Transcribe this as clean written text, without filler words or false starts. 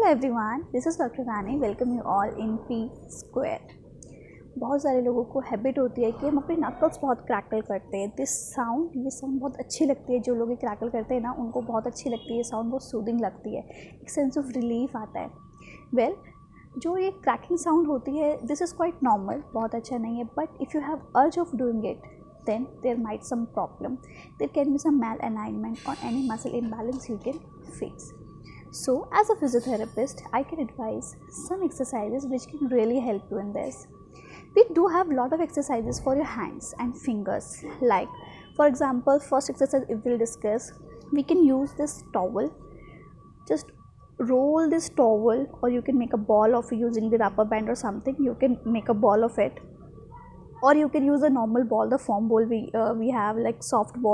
Hello everyone, this is doctor Rani. Welcome you all in P square. बहुत सारे लोगों को हैबिट होती है कि हम अपने नकल्स बहुत क्रैकल करते हैं। ये साउंड बहुत अच्छी लगती है। जो लोग ये क्रैकल करते हैं ना, उनको बहुत अच्छी लगती है। ये साउंड बहुत सूदिंग लगती है, एक सेंस ऑफ रिलीफ आता है। वेल, जो ये क्रैकिंग साउंड होती है, दिस इज़ क्वाइट नॉर्मल, बहुत अच्छा नहीं है। बट इफ़ यू हैव अर्ज of doing it, then there might some problem. There can be some malalignment or any muscle imbalance you can face. So as a physiotherapist, I can advise some exercises which can really help you in this. We do have a lot of exercises for your hands and fingers. Like for example, first exercise if we'll discuss, we can use this towel. Just roll this towel, or you can make a ball of using the rubber band or something. You can make a ball of it, or you can use a normal ball, the foam ball we have, like soft ball.